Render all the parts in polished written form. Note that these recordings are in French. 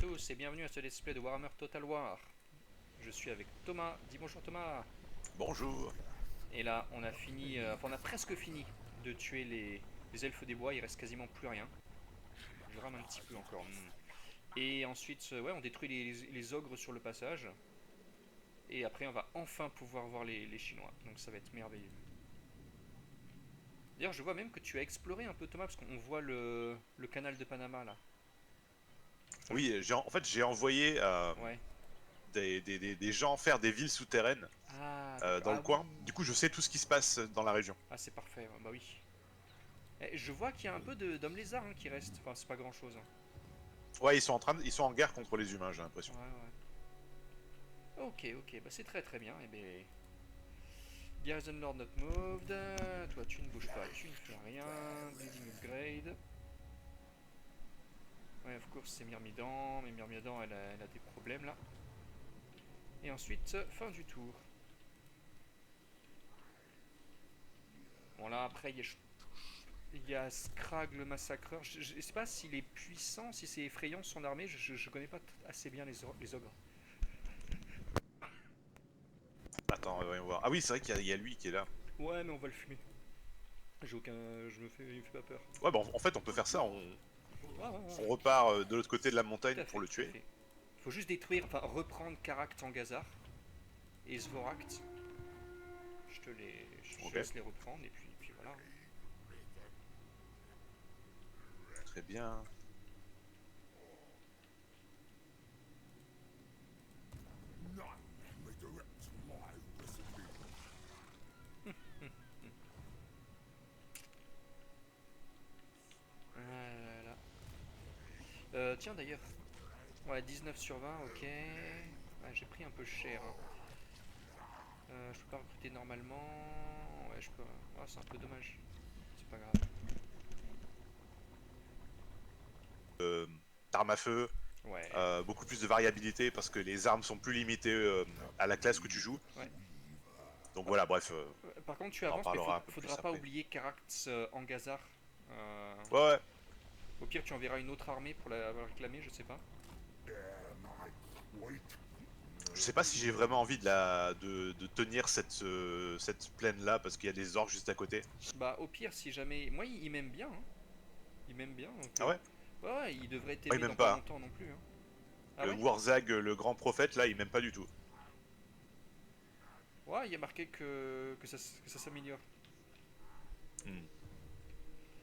tous et bienvenue à ce let's play de Warhammer Total War. Je suis avec Thomas. Dis bonjour Thomas. Bonjour. Et là, on a fini, enfin on a presque fini de tuer les elfes des bois. Il reste quasiment plus rien. Je rame un petit peu encore. Et ensuite, ouais, on détruit les ogres sur le passage. Et après, on va enfin pouvoir voir les Chinois. Donc ça va être merveilleux. D'ailleurs, je vois même que tu as exploré un peu Thomas parce qu'on voit le canal de Panama là. Enfin, Oui, en fait, j'ai envoyé ouais. des gens faire des villes souterraines Ah d'accord. dans le Ah oui. coin. Du coup, je sais tout ce qui se passe dans la région. Ah c'est parfait. Bah oui. Je vois qu'il y a un peu d'hommes lézards qui restent. Enfin, c'est pas grand chose. Ouais, ils sont en guerre contre les humains, j'ai l'impression. Ouais, ouais. Ok, ok, bah c'est très très bien. Et ben, Garrison Lord not moved. Toi, tu ne bouges pas, tu ne fais rien. Bleeding upgrade. Ouais, of course, c'est Myrmidon. Mais Myrmidon, elle a des problèmes là. Et ensuite, fin du tour. Bon, là, après, il y a Scrag le massacreur. Je sais pas s'il est puissant, si c'est effrayant son armée. Je connais pas assez bien les ogres. Attends, voyons voir. Ah oui, c'est vrai qu'il y a lui qui est là. Ouais, mais on va le fumer. J'ai aucun. Il me fait pas peur. Ouais, bah en fait, on peut faire ça. Ouais, ouais, ouais. On repart de l'autre côté de la Tout montagne à pour fait, le tout à tuer. fait. Il faut juste détruire, enfin reprendre Karak Tangazar et Svoract. Je Ok, laisse les reprendre et puis voilà. très bien. Voilà. Tiens d'ailleurs, ouais 19 sur 20, ok. Ouais, j'ai pris un peu cher. Hein. Je peux pas recruter normalement. Ouais, je peux. Oh, c'est un peu dommage. C'est pas grave. Euh, Arme à feu, Ouais. beaucoup plus de variabilité parce que les armes sont plus limitées à la classe que tu joues. Ouais. Donc voilà, bref, Par contre, tu on en avances, mais parlera un peu plus faudra pas après. oublier Karak Angazar. Euh, Ouais, ouais. Au pire, tu enverras une autre armée pour la réclamer, je sais pas. Je sais pas si j'ai vraiment envie de tenir cette plaine là parce qu'il y a des orques juste à côté. Bah, au pire, si jamais. Moi, il m'aime bien. Hein. Il m'aime bien, donc. Ah ouais? Ouais, ouais, il devrait Ouais, t'aimer dans même pas pas. Hein. longtemps non plus. Hein. Ah Le ouais. Warzag, le grand prophète là, il m'aime pas du tout. Ouais, il y a marqué que ça s'améliore. Hmm.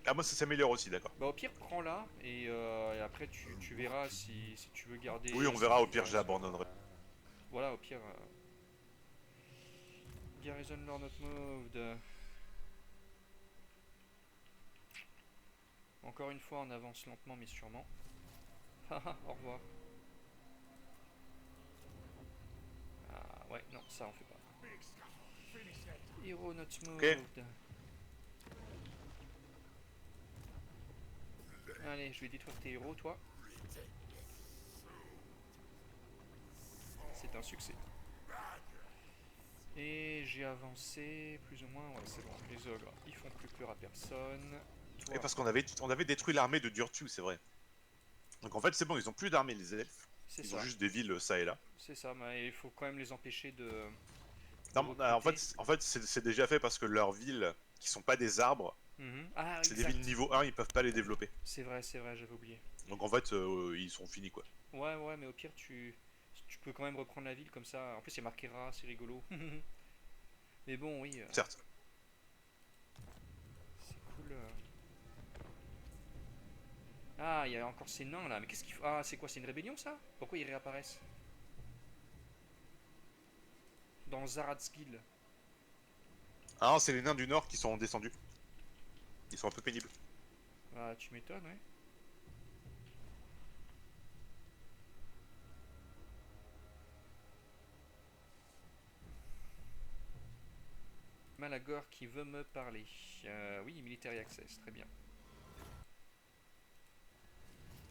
Ah moi ça s'améliore aussi, d'accord. Bah, au pire, prends-la et après, tu verras si tu veux Oui, garder. on Si verra, au tu pire verras si- j'abandonnerai. Voilà, au pire. Garrison Lord Not Moved. Encore une fois, on avance lentement mais sûrement. Haha, au revoir. Ah ouais, non, ça on fait pas. Hero Not Ok. Moved. Allez, je vais détruire tes héros, toi. C'est un succès. Et j'ai avancé plus ou moins. Ouais, c'est bon. Les ogres, ils font plus peur à personne. Et Toi, parce on avait détruit l'armée de Durtu, c'est vrai. Donc en fait c'est bon, ils ont plus d'armée les elfes. c'est Ils ont ça. juste des villes ça et là. C'est ça, mais il faut quand même les empêcher de Non, recruter. en fait c'est déjà fait parce que leurs villes, qui sont pas des arbres, Ah, c'est des villes exact. niveau 1, ils peuvent pas les développer. C'est vrai, j'avais oublié. Donc en fait ils sont finis quoi. Ouais, ouais, mais au pire, tu peux quand même reprendre la ville comme ça. En plus, il y a marqué Ra, c'est rigolo. Mais bon, oui, Certes. c'est cool. Ah, il y a encore ces nains là. Mais qu'est-ce qu'il faut. Ah, c'est quoi? C'est une rébellion ça? Pourquoi ils réapparaissent? Dans Zaradskil. Ah non, c'est les nains du nord qui sont descendus. Ils sont un peu pénibles. Ah, tu m'étonnes, ouais. Malagor qui veut me parler. Oui, Military Access, très bien.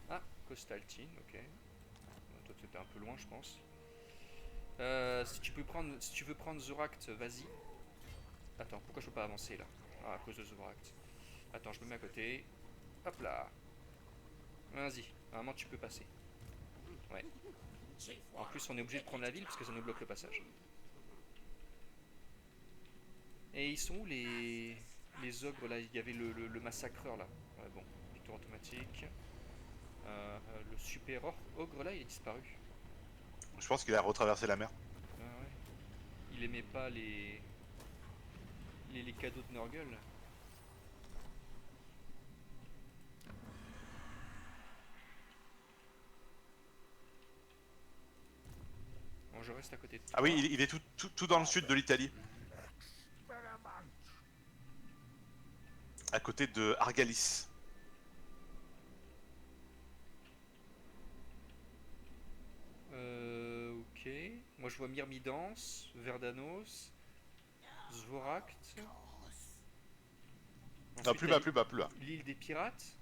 Ah, Costaltine, ok. Bon, toi, t'étais un peu loin, je pense. Si tu veux prendre Zoract, vas-y. Attends, pourquoi je peux pas avancer là? Ah, à cause de Zoract. Attends, je me mets à côté. Hop là. Vas-y, normalement tu peux passer. Ouais. En plus, on est obligé de prendre la ville parce que ça nous bloque le passage. Et ils sont où les ogres là? Il y avait le massacreur là. Ouais, bon, victoire automatique. Le super ogre là, il est disparu. Je pense qu'il a retraversé la mer. Ah ouais. Il aimait pas les cadeaux de Nurgle. Bon, je reste à côté de Ah toi. oui, il est tout dans le sud de l'Italie, à côté de Argalis. Ok. Moi je vois Myrmidance, Verdanos, Zvorakt. Non, Ensuite plus t'as bas, plus bas, plus bas. l'île des pirates.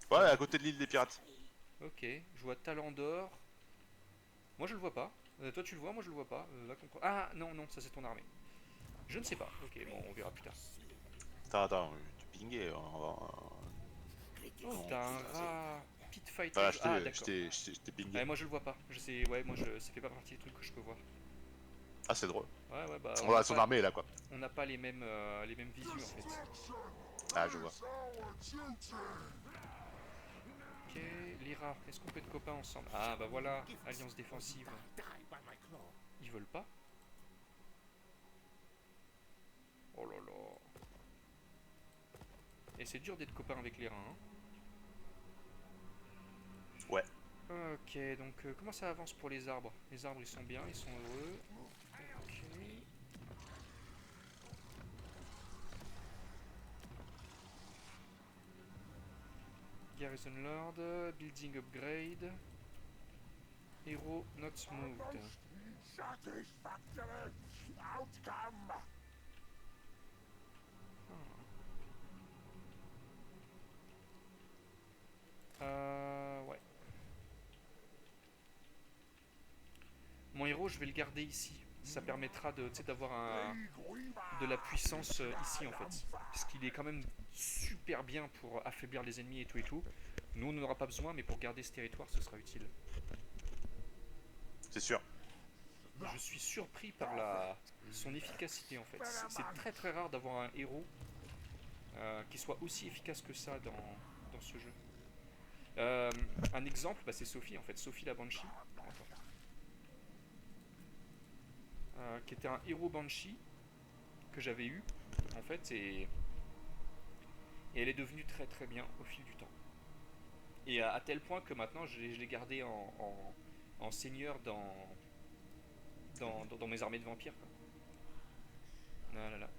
Ouais, à côté de l'île des pirates. Ok. Je vois Talandor. Moi je le vois pas. Toi tu le vois, moi je le vois pas. Va comprendre. Ah non, non, ça c'est ton armée. Je ne sais pas. Ok, bon, on verra plus tard. Attends, tu pinguais. Oh, Non, t'as un putain, c'est. rat Pitfighter. Voilà, Ah, d'accord. je t'ai pingé. Ouais, moi je le vois pas. Je sais, ouais, ça fait pas partie des trucs que je peux voir. Ah, c'est drôle. Ouais, ouais, bah Voilà, son armée est là, quoi. on n'a pas les mêmes visus en fait. Ah, je vois. Ok, les rats, est-ce qu'on peut être copains ensemble? Ah bah voilà, alliance défensive. Ils veulent pas? Oh là là. Et c'est dur d'être copain avec les rats, hein. Ouais. Ok, donc comment ça avance pour les arbres? Les arbres ils sont bien, ils sont heureux. Ok. Garrison Lord, building upgrade. Hero not moved. Ouais. Mon héros, je vais le garder ici. Ça permettra de, d'avoir de la puissance ici en fait. Parce qu'il est quand même super bien pour affaiblir les ennemis et tout et tout. Nous, on n'en aura pas besoin, mais pour garder ce territoire, ce sera utile. C'est sûr. Je suis surpris par son efficacité en fait. C'est très très rare d'avoir un héros qui soit aussi efficace que ça dans ce jeu. Euh, un exemple, bah, c'est Sophie en fait. Sophie la Banshee. Attends. Qui était un héros Banshee que j'avais eu en fait et elle est devenue très très bien au fil du temps. Et à tel point que maintenant je l'ai gardé en seigneur dans mes armées de vampires. Quoi. Ah là là.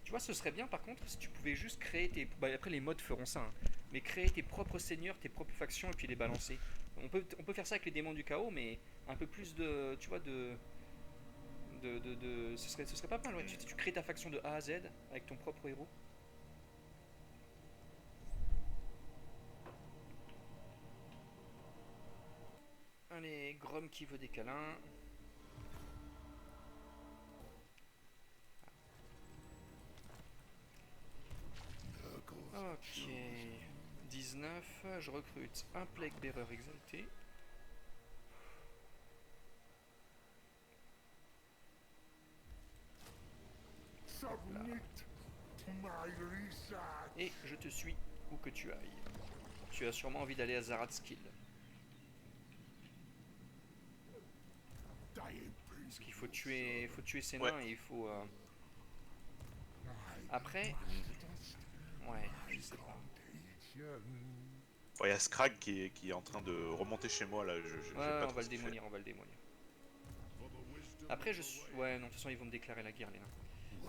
Tu vois, ce serait bien par contre si tu pouvais juste créer tes. Bah, après, les mods feront ça, hein, mais créer tes propres seigneurs, tes propres factions et puis les balancer. On peut faire ça avec les démons du chaos, mais un peu plus de. Tu vois, ce serait pas mal, ouais. Tu crées ta faction de A à Z avec ton propre héros. Allez, Grom qui veut des câlins. Ok. 19, je recrute un Plague Bearer exalté. Là. Et je te suis où que tu ailles. Tu as sûrement envie d'aller à Zaradskill. Parce qu'il faut tuer ces Ouais. nains et il faut. Après, ouais, je sais pas. Il y a Scrag qui est en train de remonter chez moi là, Ouais, j'aime ouais, pas on trop va le ce qu'il fait. démolir, on va le démolir. Après, ouais, non, de toute façon, ils vont me déclarer la guerre, les nains.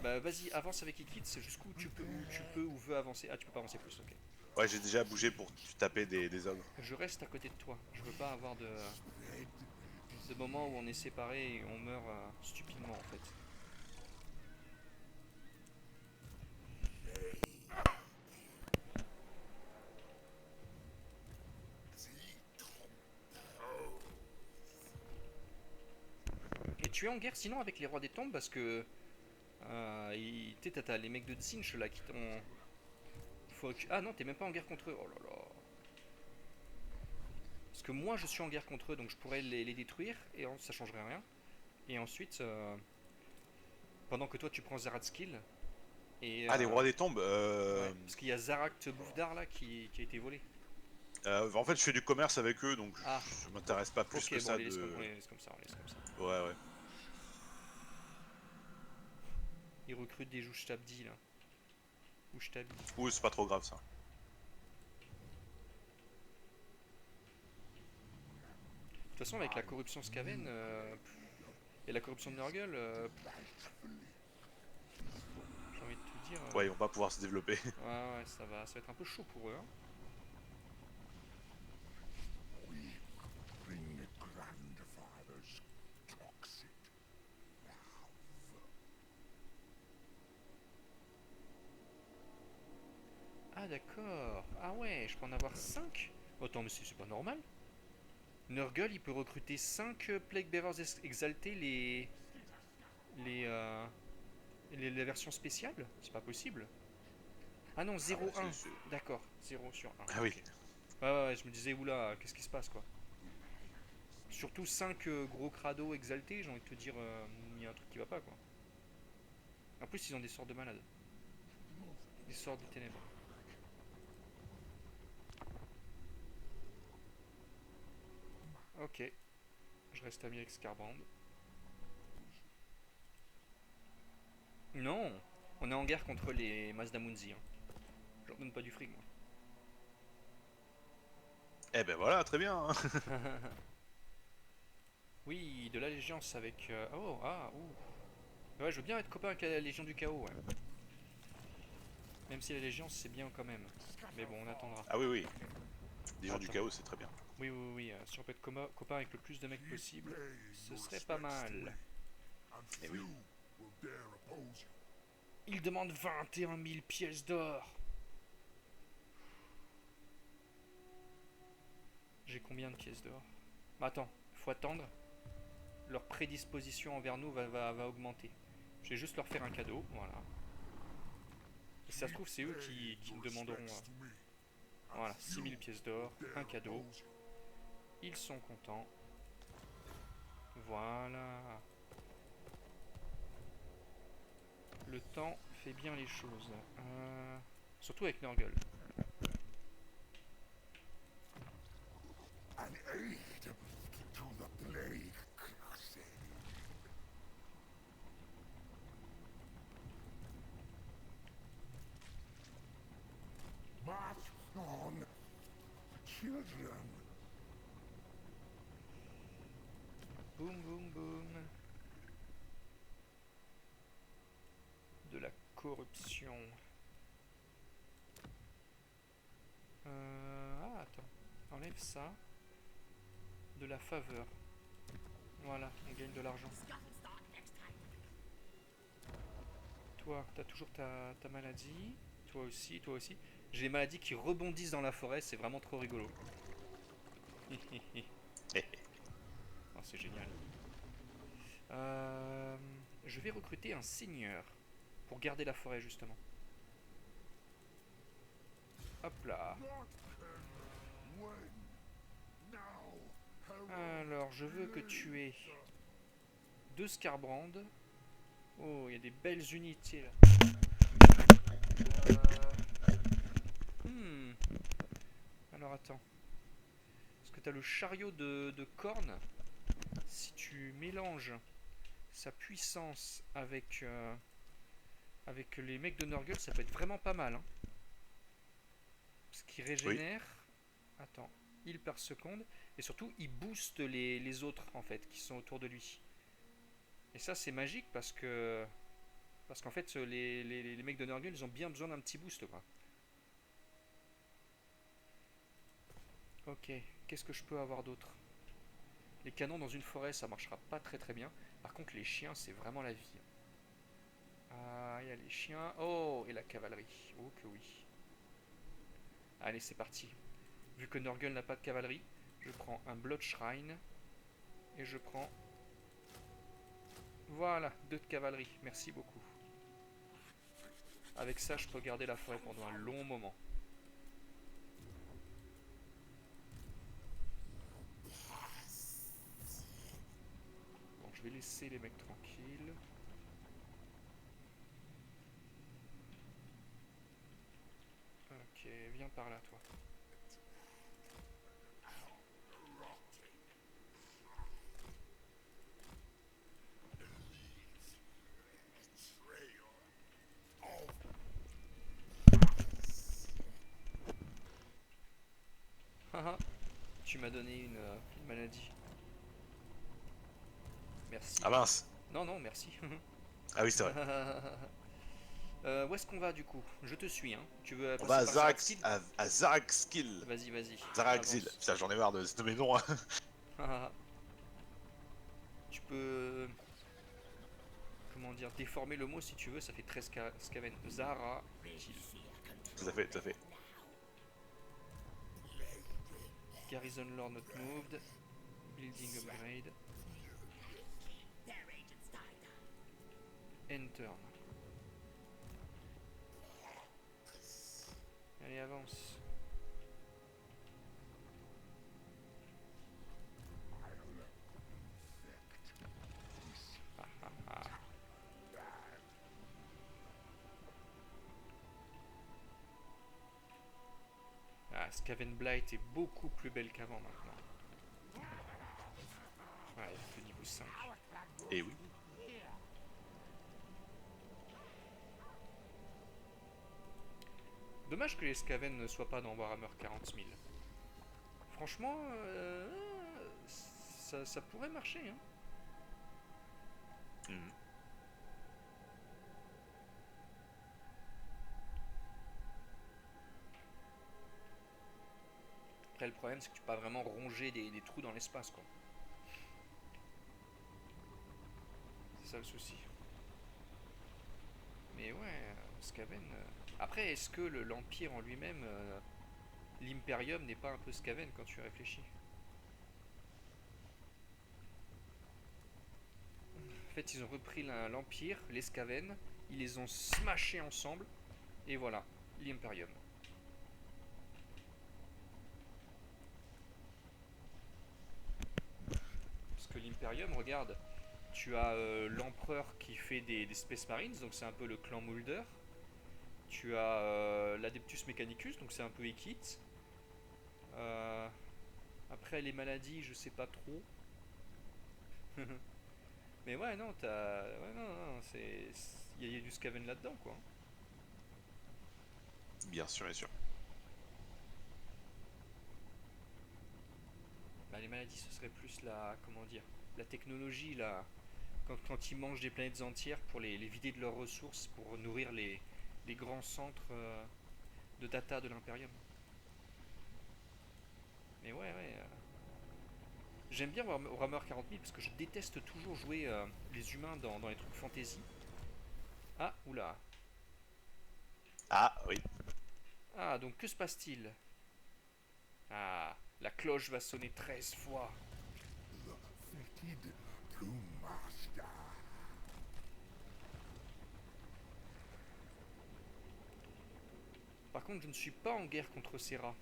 Bah, vas-y, avance avec Ikit, c'est jusqu'où tu peux ou veux avancer. Ah, tu peux pas avancer plus, ok. Ouais, j'ai déjà bougé pour taper des ogres. Je reste à côté de toi. Je veux pas avoir de moments où on est séparés et on meurt stupidement, en fait. Et tu es en guerre sinon avec les rois des tombes parce que. T'as les mecs de Tzinch là qui t'ont. Ah non, t'es même pas en guerre contre eux. Oh là là. Parce que moi je suis en guerre contre eux, donc je pourrais les détruire et ça changerait rien. Et ensuite, pendant que toi tu prends Zaradskill, et Ah, les rois des tombes. ouais, parce qu'il y a Zarak Boufdar là qui a été volé. En fait, je fais du commerce avec eux, donc Ah, je m'intéresse pas plus ok, que bon, ça de. on les laisse comme ça, on les laisse comme ça. Ouais, ouais. Ils recrutent des Jouchtabdi là. Ouchtabi. Oui, c'est pas trop grave ça. De toute façon, avec la corruption Skaven et la corruption de Nurgle, j'ai envie de te dire. Ouais, ils vont pas pouvoir se développer. Ouais, ouais, ça va être un peu chaud pour eux. Hein. Ah, d'accord. Ah, ouais, je peux en avoir 5. Attends, mais c'est pas normal. Nurgle, il peut recruter 5 Plague Bearers exaltés, les, euh, les versions spéciales. C'est pas possible. Ah non, Ah, bah, 0-1. D'accord, 0 sur 1. Ah oui. Ok. Ouais, ouais, ouais, je me disais, oula, qu'est-ce qui se passe quoi. Surtout 5 gros crados exaltés, j'ai envie de te dire, il y a un truc qui va pas quoi. En plus, ils ont des sorts de malades. Des sorts des ténèbres. Ok, je reste ami avec Scarbrand. Non, on est en guerre contre les Mazdamunzi. Hein. Je leur donne pas du fric moi. Eh ben voilà, très bien. Hein. Oui, de l'allégeance avec. Oh, ah, ouh. Ouais, je veux bien être copain avec la Légion du Chaos, ouais. Même si l'allégeance c'est bien quand même. Mais bon, on attendra. Ah oui, oui. Des gens du Attends. chaos, c'est très bien. Oui, oui, oui, si on peut être copain avec le plus de mecs possible, ce serait pas mal. Eh oui. Il demande 21 000 pièces d'or. J'ai combien de pièces d'or? Attends, faut attendre. Leur prédisposition envers nous va augmenter. Je vais juste leur faire un cadeau, voilà. Et si ça se trouve, c'est eux qui me demanderont. Voilà, 6000 pièces d'or, un cadeau. Ils sont contents. Voilà. Le temps fait bien les choses. Surtout avec Nurgle. Boum boum boum. De la corruption. Ah, attends. Enlève ça. De la faveur. Voilà, on gagne de l'argent. Toi, t'as toujours ta maladie. Toi aussi, toi aussi. J'ai des maladies qui rebondissent dans la forêt, c'est vraiment trop rigolo. Oh, c'est génial. Je vais recruter un seigneur pour garder la forêt justement. Hop là. Alors, je veux que tu aies 2 Scarbrand. Oh, il y a des belles unités là. Hmm. Alors attends. Parce que tu as le chariot de cornes. Si tu mélanges sa puissance avec les mecs de Nurgle, ça peut être vraiment pas mal. Hein. Parce qu'il Oui. régénère. Attends, heal par seconde. Et surtout, il booste les autres en fait qui sont autour de lui. Et ça, c'est magique parce que. Parce qu'en fait, les mecs de Nurgle, ils ont bien besoin d'un petit boost quoi. Ok, qu'est-ce que je peux avoir d'autre? Les canons dans une forêt, ça marchera pas très très bien. Par contre, les chiens, c'est vraiment la vie. Ah, il y a les chiens. Oh, et la cavalerie. Oh que oui. Allez, c'est parti. Vu que Nurgle n'a pas de cavalerie, je prends un Blood Shrine. Et je prends... Voilà, 2 de cavalerie. Merci beaucoup. Avec ça, je peux garder la forêt pendant un long moment. je vais laisser les mecs tranquilles. Ok, viens par là, toi. Haha, tu m'as donné une maladie. Merci. Ah mince. Non, non, merci. Ah oui, c'est vrai. Où est-ce qu'on va du coup? Je te suis, hein. Tu veux On va passer par Zarakskil? À Zarakskil. Vas-y, vas-y, Zarakzil. avance. Putain, j'en ai marre de mes noms. Hein. Tu peux, comment dire, déformer le mot si tu veux, ça fait 13 scaven. Zara. Tout à fait, tout à fait. Garrison Lord not moved. Building upgrade. Enter. Allez, avance. Ah, Skaven Blight est beaucoup plus belle qu'avant maintenant. Ouais, elle est que niveau 5. Et oui. Dommage que les Skaven ne soient pas dans Warhammer 40 000. Franchement, ça pourrait marcher. Hein. Mhm. Après, le problème, c'est que tu peux pas vraiment ronger des trous dans l'espace, quoi. C'est ça le souci. Mais ouais, Skaven. Après, est-ce que l'Empire en lui-même, l'Imperium, n'est pas un peu Skaven quand tu réfléchis? En fait, ils ont repris l'Empire, les Skaven, ils les ont smashés ensemble, et voilà, l'Imperium. Parce que l'Imperium, regarde, tu as l'Empereur qui fait des Space Marines, donc c'est un peu le clan Mulder. Tu as l'Adeptus Mechanicus, donc c'est un peu Ekit. Euh, Après, les maladies, je sais pas trop. Mais ouais, non, t'as. Ouais, non, non, c'est. Il y a du Skaven là-dedans, quoi. Bien sûr, bien sûr. Bah, les maladies, ce serait plus la. Comment dire? La technologie, là. Quand ils mangent des planètes entières pour les vider de leurs ressources, pour nourrir les grands centres de data de l'Imperium. Mais ouais, ouais. J'aime bien Warhammer 40 000 parce que je déteste toujours jouer les humains dans les trucs fantasy. Ah, oula. Ah oui. Ah, donc que se passe-t-il? Ah, la cloche va sonner 13 fois. Par contre, je ne suis pas en guerre contre ces rats.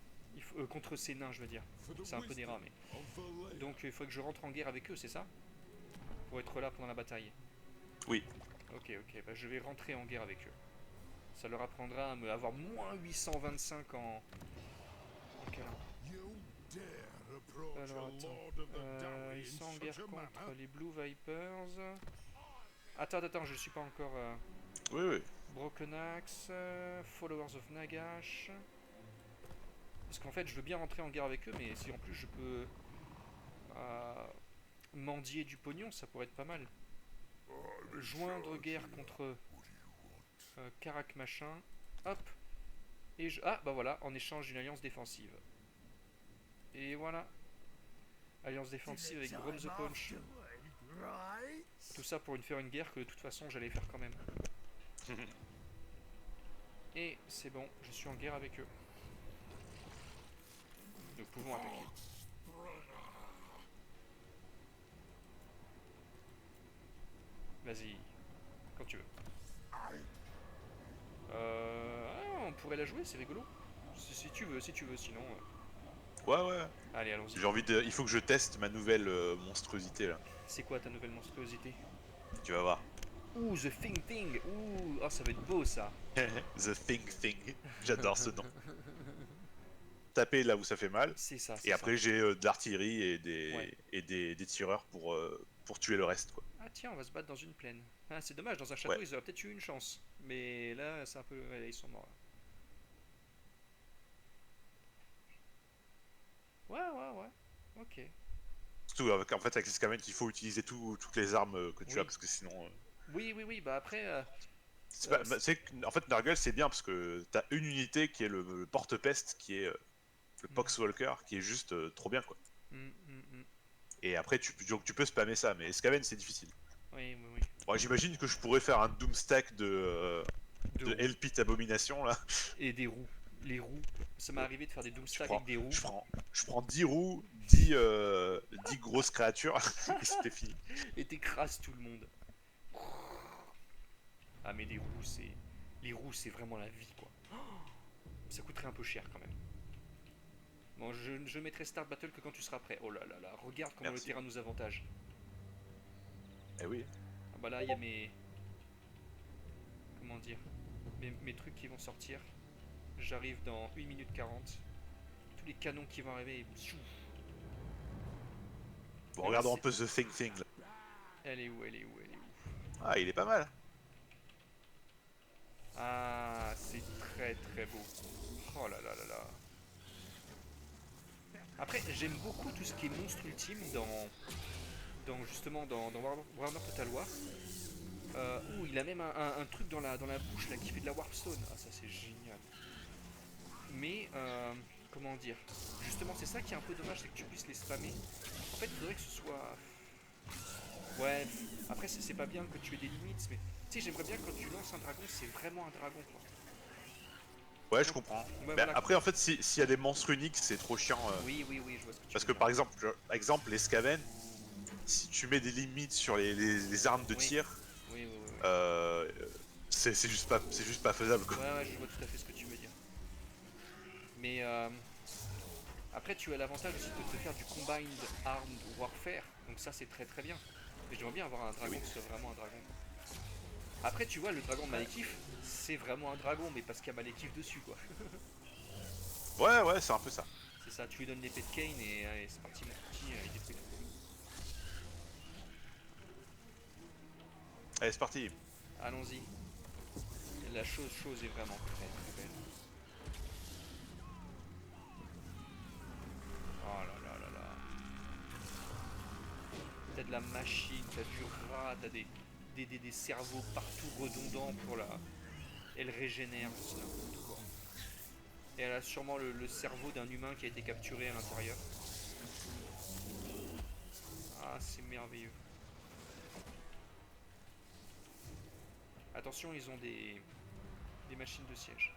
Contre ces nains, je veux dire. C'est un peu des rats, mais. Donc il faut que je rentre en guerre avec eux, c'est ça? Pour être là pendant la bataille. Oui. Ok, ok, bah, je vais rentrer en guerre avec eux. Ça leur apprendra à me avoir moins 825 en câlin. Alors attends. Ils sont en guerre contre les Blue Vipers. Attends, attends, je suis pas encore. Oui, oui. Broken Axe, Followers of Nagash. Parce qu'en fait, je veux bien rentrer en guerre avec eux, mais si en plus je peux mendier du pognon, ça pourrait être pas mal. Joindre guerre contre Karak machin. Hop. Et je. Ah, bah voilà, en échange d'une alliance défensive. Et voilà. Alliance défensive avec Brom the Punch. Tout ça pour faire une guerre que de toute façon j'allais faire quand même. Et c'est bon, je suis en guerre avec eux. Nous pouvons attaquer. Vas-y, quand tu veux. On pourrait la jouer, c'est rigolo. Si tu veux, sinon. Ouais, ouais. Allez, allons-y. J'ai envie de. Il faut que je teste ma nouvelle monstruosité là. C'est quoi ta nouvelle monstruosité? Tu vas voir. Ouh, The Thing Thing. Ouh, oh, ça va être beau ça. The Thing. J'adore ce nom. Taper là où ça fait mal. C'est ça, Et c'est ça. après, j'ai de l'artillerie et Ouais. des tireurs pour tuer le reste, quoi. Ah tiens, on va se battre dans une plaine. Ah, c'est dommage, dans un Ouais. château, ils auraient peut-être eu une chance. Mais là, c'est un peu... ouais, ils sont morts. Ouais, ouais, ouais. Ok. Surtout en fait, avec les scavengers, il faut utiliser toutes les armes que tu as, Oui. parce que sinon. Oui, oui, oui. Bah après... C'est pas, bah, en fait, Nurgle, c'est bien parce que t'as une unité qui est le porte-peste, qui est le hmm, Poxwalker, qui est juste trop bien, quoi. hmm, hmm, hmm. Et après, donc, tu peux spammer ça, mais Skaven, c'est difficile. Oui, oui, oui. Bon, j'imagine que je pourrais faire un Doomstack De de roues. Hellpit Abomination, là. Et des roues. Les roues. Ça m'est arrivé de faire des Je doomstacks prends, avec des roues. je prends 10 roues, 10 grosses créatures, et c'était fini. Et t'écrases tout le monde. Ah mais les roues, c'est... Les roues, c'est vraiment la vie, quoi. Ça coûterait un peu cher, quand même. Bon, je mettrai Start Battle que quand tu seras prêt. Oh là là là, regarde comment le Merci. terrain nous avantage. Eh oui. Ah bah là, il y a mes... Comment dire mes trucs qui vont sortir. J'arrive dans 1 minute 40. Tous les canons qui vont arriver. Bon, Mais ouais, regardons un c'est... peu The Thing, là. Elle est où, elle est où, elle est où? Ah, il est pas mal. Ah, c'est très très beau. Oh là là là là. Après, j'aime beaucoup tout ce qui est monstre ultime justement dans Warhammer Total War. Ouh, il a même un truc dans la bouche là qui fait de la Warpstone. Ah, ça c'est génial. Mais, comment dire, justement, c'est ça qui est un peu dommage, c'est que tu puisses les spammer. En fait, il faudrait que ce soit. Ouais, après, c'est pas bien que tu aies des limites, mais tu sais, j'aimerais bien que quand tu lances un dragon, c'est vraiment un dragon, quoi. Ouais, je Donc, comprends. ouais, Mais voilà. après, en fait, s'il y a des monstres uniques, c'est trop chiant. Oui, oui, oui, je vois ce que tu Parce veux que dire. par exemple, les Skaven, si tu mets des limites sur les armes de Oui, tir, oui, oui, oui, oui. euh, c'est juste pas faisable, quoi. Ouais, ouais, je vois tout à fait ce que tu veux dire. Mais après, tu as l'avantage aussi de te faire du Combined Armed Warfare, donc ça, c'est très très bien. Et j'aimerais bien avoir un Et dragon oui. qui soit vraiment un dragon. Après, tu vois, le dragon de Malekith, c'est vraiment un dragon, mais parce qu'il y a Malekith dessus, quoi. Ouais, ouais, c'est un peu ça. C'est ça, tu lui donnes l'épée de Kane et allez, c'est parti, mon petit, il détruit tout. Allez, c'est parti. Allons-y. La chose est vraiment très très belle. Oh là là là là. T'as de la machine, t'as du rat, t'as des cerveaux partout redondants pour la. Elle régénère, c'est n'importe quoi. Et elle a sûrement le cerveau d'un humain qui a été capturé à l'intérieur. Ah, c'est merveilleux. Attention, ils ont des machines de siège.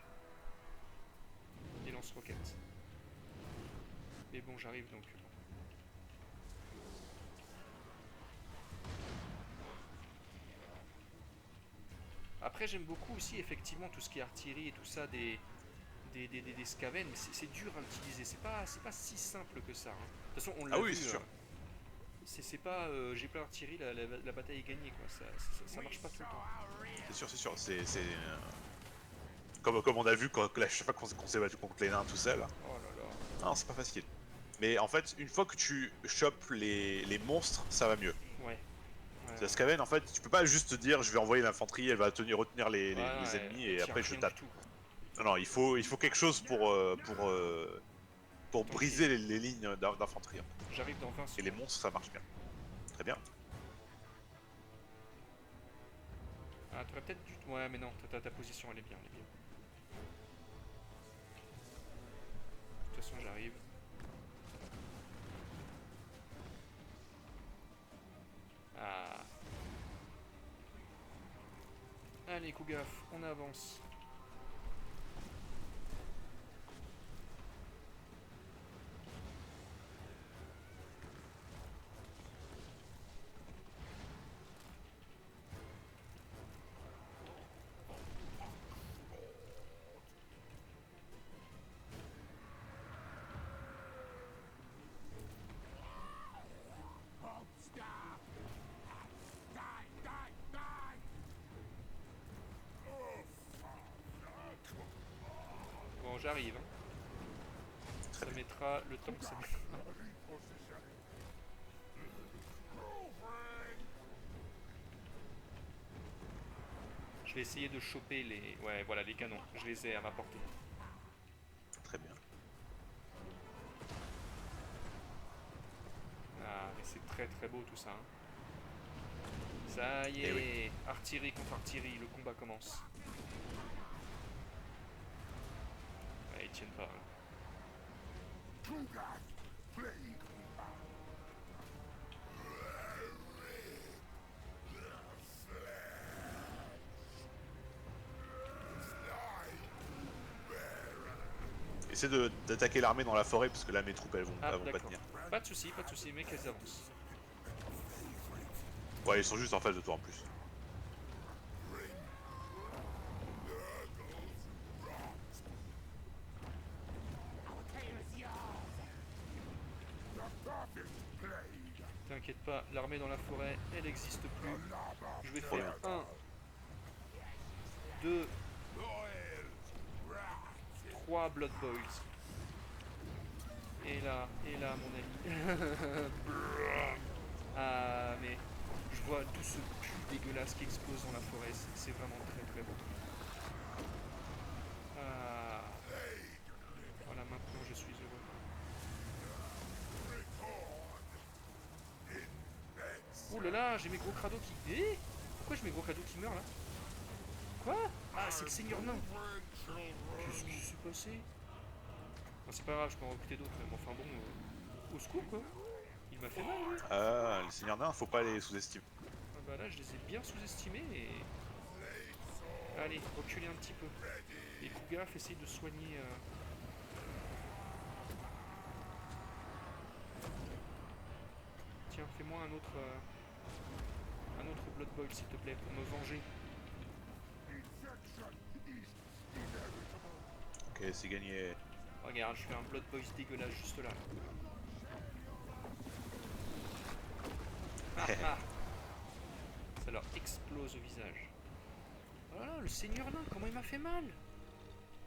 Des lance-roquettes. Mais bon, j'arrive donc. Après, j'aime beaucoup aussi, effectivement, tout ce qui est artillerie et tout ça des Skaven, mais c'est dur à utiliser. C'est pas si simple que ça, hein. De toute façon, on Ah l'a oui, vu. c'est sûr. C'est pas j'ai plein d'artillerie, la bataille est gagnée, quoi. Ça marche pas tout le temps. C'est sûr, c'est sûr. Comme on a vu à chaque fois qu'on s'est battu contre les nains tout seul. Oh là là. Non, c'est pas facile. Mais en fait, une fois que tu chopes les monstres, ça va mieux. Ouais. Ouais, La ouais. Skaven, en fait, tu peux pas juste te dire je vais envoyer l'infanterie, elle va retenir Ouais, non, les ennemis elle et tire après je rien du tape. tout, quoi. Non, non, il faut quelque chose pour Ok. briser les lignes d'infanterie, en fait. J'arrive dans 20 Et les secondes. monstres, ça marche bien. Très bien. Ah, t'aurais peut-être dû. Ouais, mais non, ta position, elle est bien, elle est bien. De toute façon, j'arrive. Ah. Allez, Kougaf, on avance. J'arrive. Hein. Ça mettra le temps que ça mettra. Je vais essayer de choper les... Ouais, voilà, les canons. Je les ai à ma portée. Très bien. Ah, mais c'est très très beau tout ça. Hein. Ça y est, Eh oui. artillerie contre artillerie, le combat commence. Ouais, ils tiennent pas. Hein. Essaie d'attaquer l'armée dans la forêt parce que là mes troupes elles vont Ah, pas d'accord. tenir. Pas de soucis, mec, elles avancent. Ouais, ils sont juste en face de toi en plus. T'inquiète pas, l'armée dans la forêt, elle n'existe plus. Je vais Trop faire bien. 1, 2, 3 Blood Boils. Et là, mon ami. Ah, mais je vois tout ce pu dégueulasse qui explose dans la forêt. C'est vraiment très très beau. Ah. Voilà, maintenant je suis heureux. Oh là là, j'ai mes gros crados qui... Eh, pourquoi j'ai mes gros crados qui meurent là? Quoi? Ah, c'est le seigneur nain. Qu'est-ce qui s'est passé? Bon, c'est pas grave, je peux en recruter d'autres. Mais enfin bon, au secours quoi. Il m'a fait mal lui. Ah, les seigneurs nains, faut pas les sous-estimer. Ah bah là, je les ai bien sous-estimés et... Allez, reculez un petit peu. Et Krugarf essaye de soigner... Tiens, fais-moi un autre Blood Boil s'il te plaît, pour me venger. Ok, c'est gagné. Regarde, je fais un Blood Boys dégueulasse juste là. Ah ah. Ça leur explose au visage. Oh là là, le seigneur nain, comment il m'a fait mal!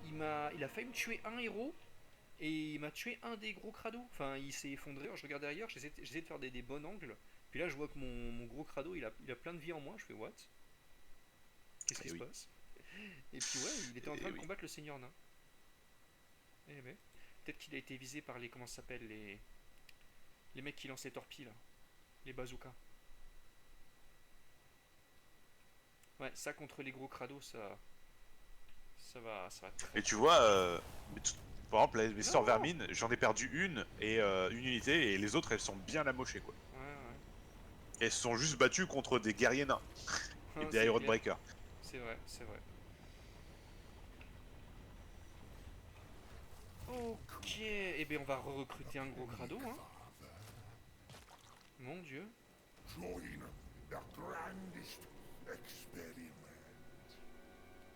Il a failli me tuer un héros et il m'a tué un des gros crados. Enfin, il s'est effondré. Alors, je regarde derrière, j'essaie de faire des bons angles. Puis là, je vois que mon gros crado, il a plein de vie en moi. Je fais what? Qu'est-ce qui se passe? Et puis ouais, il était en train de combattre le seigneur nain. Eh ben, peut-être qu'il a été visé par les... Comment ça s'appelle? Les mecs qui lancent les torpilles là. Les bazookas. Ouais, ça contre les gros crados, ça va très Et tu très vois, bien. par exemple, mes sœurs Non! vermines, j'en ai perdu une et une unité et les autres elles sont bien amochées quoi. Ouais, ouais. Et elles se sont juste battues contre des guerriers nains et Ah, des c'est Iron clair. Breakers. C'est vrai, c'est vrai. Ok, eh bien on va recruter un gros crado, hein. Mon dieu.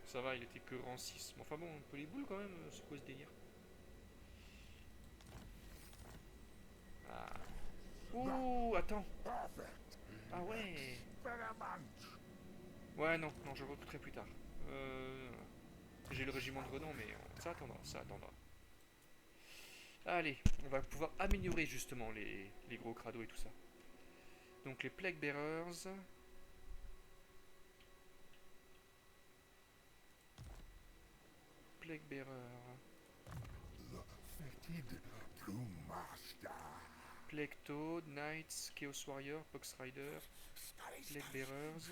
Ça va, il était que rang 6. Mais enfin bon, un peu les boules quand même, c'est quoi ce délire? Ah. Oh, attends. Ah ouais. Ouais, non, non, je recruterai plus tard. J'ai le régiment de Renan, mais ça attendra, ça attendra. Allez, on va pouvoir améliorer justement les gros crados et tout ça. Donc les Plague Bearers. Plague Bearer. Plague Toad, Knights, Chaos Warrior, Pox Rider, Plague Bearers.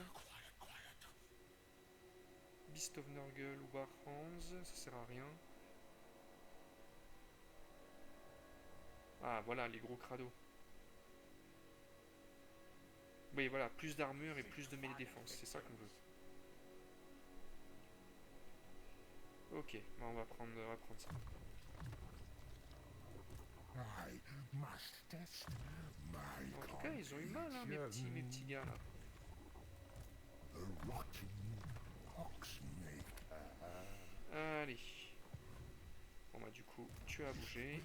Beast of Nurgle, Warhounds, ça sert à rien. Ah voilà, les gros crados. Oui, voilà, plus d'armure et plus de mêlée défense, c'est ça qu'on veut. Ok, bah on va prendre ça. En tout cas, ils ont eu mal, hein, mes petits gars là. Allez. Bon bah du coup, tu as bougé.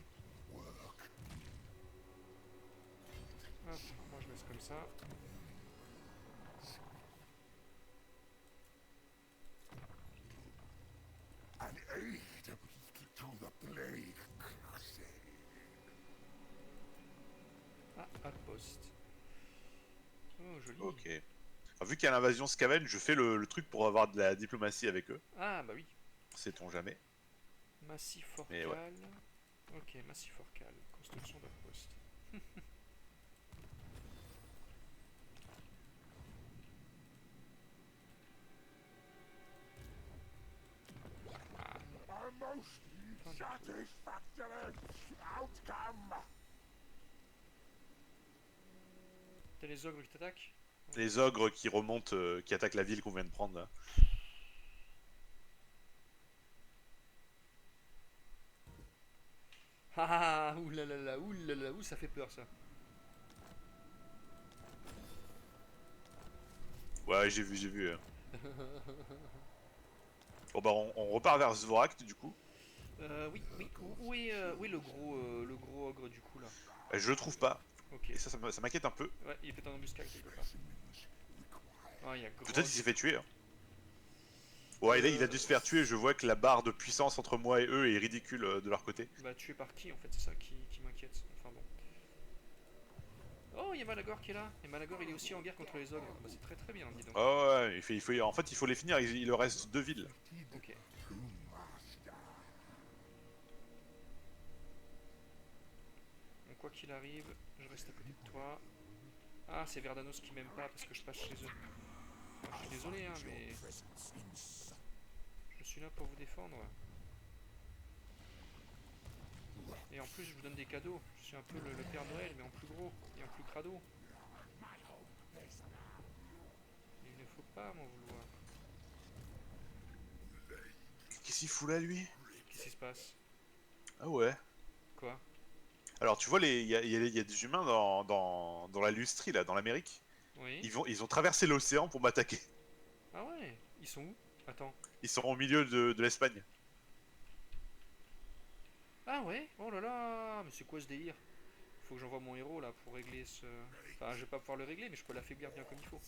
Hop, moi je laisse comme ça. à poste. Oh, joli. Ok. Alors, vu qu'il y a l'invasion Scaven, je fais le truc pour avoir de la diplomatie avec eux. Ah, bah oui. Sait-on jamais. Massif Mais ouais. orcal. Ok, massif orcal. Construction d'outpost. Ah, A most fin du tour. satisfactory outcome. T'as les ogres qui t'attaquent? Les ogres qui remontent, qui attaquent la ville qu'on vient de prendre là. Ah, oulala, oulala, ouh, ça fait peur ça. Ouais, j'ai vu, j'ai vu. Bon bah on repart vers Zvorak du coup. Oui, oui, où est le gros ogre du coup là? Je le trouve pas. Ok. Et ça m'inquiète un peu. Ouais, il est peut-être en embuscade quelque part. Ah, il y a Peut-être Grog. qu'il s'est fait tuer. Hein. Ouais, il a dû se faire tuer. Je vois que la barre de puissance entre moi et eux est ridicule de leur côté. Bah, tué par qui en fait? C'est ça qui m'inquiète. Enfin bon. Oh, il y a Malagor qui est là. Et Malagor, il est aussi en guerre contre les ogres. Bah, c'est très très bien, dis donc. Oh ouais, en fait, il faut les finir. Il leur reste 2 villes. Ok. Donc, quoi qu'il arrive, je reste à côté de toi. Ah, c'est Verdanos qui m'aime pas parce que je passe chez eux. Moi, je suis désolé, hein, mais je suis là pour vous défendre. Et en plus, je vous donne des cadeaux. Je suis un peu le Père Noël, mais en plus gros et en plus crado. Il ne faut pas m'en vouloir. Qu'est-ce qu'il fout là, lui? Qu'est-ce qui se passe? Ah ouais. Quoi? Alors, tu vois, il y a des humains dans la Lustrie, là, dans l'Amérique. Oui? Ils ont traversé l'océan pour m'attaquer. Ah ouais? Ils sont où? Attends. Ils sont au milieu de l'Espagne. Ah ouais? Oh là là! Mais c'est quoi ce délire? Faut que j'envoie mon héros là pour régler ce. Enfin, je vais pas pouvoir le régler, mais je peux l'affaiblir bien comme il faut.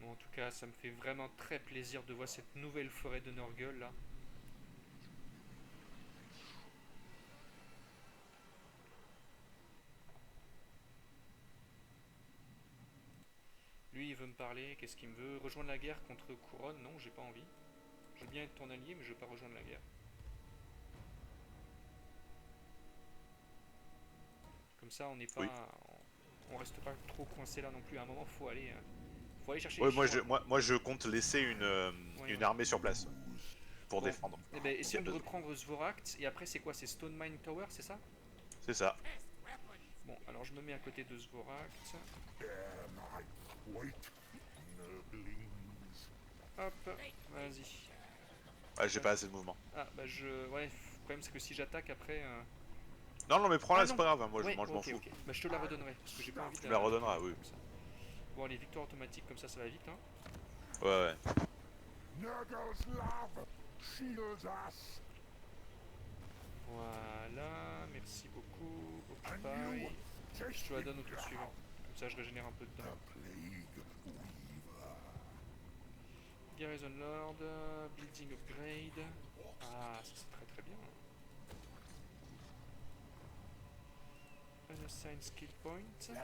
Bon, en tout cas, ça me fait vraiment très plaisir de voir cette nouvelle forêt de Norgul là. Lui, il veut me parler. Qu'est-ce qu'il me veut? Rejoindre la guerre contre Couronne? Non, j'ai pas envie. Je veux bien être ton allié, mais je veux pas rejoindre la guerre. Comme ça, on n'est Oui. pas. On reste pas trop coincé là non plus. À un moment, faut aller chercher les Ouais, Chinois quoi. moi, je compte laisser Ouais, une ouais. armée sur place pour Bon, défendre. eh ben, S'il y a essayons de besoin. reprendre Zvoract. Et après, c'est quoi? C'est Stone Mine Tower, c'est ça? C'est ça. Bon, alors je me mets à côté de Zvoract. Dare my quake, nurglings. Hop, vas-y. Ouais, j'ai pas assez de mouvement. Ah, bah je. Ouais, le problème c'est que si j'attaque après. Non, non, mais Ah prends-la, c'est non! pas grave. Hein, Ouais, moi, je m'en ok, fous. ok. Bah je te la redonnerai, parce que j'ai pas envie de Tu me la la redonneras, perdre oui. comme ça. Bon, allez, victoire automatique, comme ça va vite, hein. Ouais, ouais. Nurgle's love shields us. Voilà, merci beaucoup. A new Occupy. Je te la donne au tour suivant. Comme ça je régénère un peu dedans. the plague weaver. Garrison Lord, Building Upgrade. Ah, ça c'est très très bien. Unassigned Skill Point. Oui.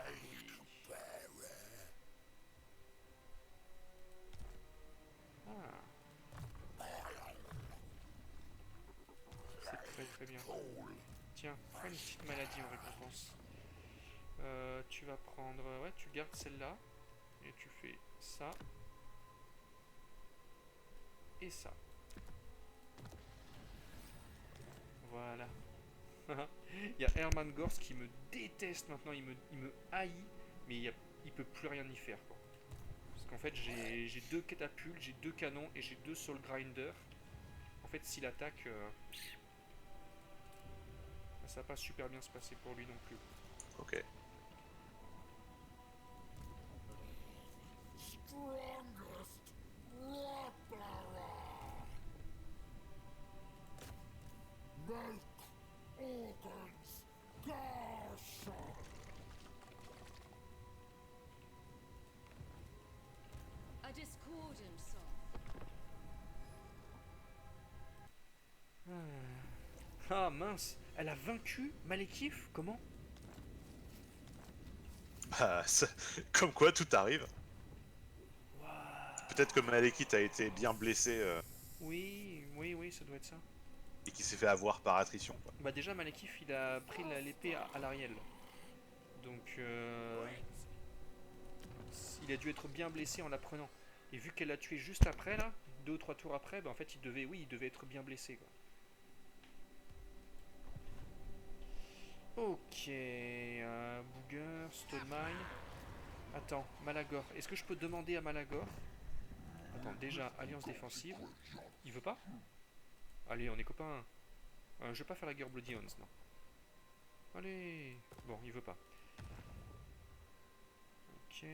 Ah, c'est très très bien. Tiens, prends une petite maladie en récompense. Tu vas prendre. Ouais, tu gardes celle-là. Et tu fais ça. Et ça. Voilà. Il y a Hermann Gors qui me déteste maintenant. Il me haït. Mais il peut plus rien y faire, quoi. Parce qu'en fait, j'ai deux catapultes, j'ai deux canons et j'ai deux Soul Grinder. En fait, s'il attaque. Ça va pas super bien se passer pour lui non plus. Ok. A discordant song. Ah mince, elle a vaincu Malekith? Comment? Bah, comme quoi tout arrive. Peut-être que Malekith a été bien blessé Oui, oui, oui, ça doit être ça. et qu'il s'est fait avoir par attrition, quoi. Bah déjà Malekith il a pris l'épée à l'Ariel. Donc il a dû être bien blessé en la prenant. Et vu qu'elle l'a tué juste après là, 2 ou 3 tours après, bah en fait il devait, oui, il devait être bien blessé quoi. Ok, Booger, Stone Mine. Attends, Malagor. Est-ce que je peux demander à Malagor? Attends, déjà, alliance défensive. Il veut pas? Allez, on est copains. Je vais pas faire la guerre Bloody Hands, non. Allez. Bon, il veut pas. Ok.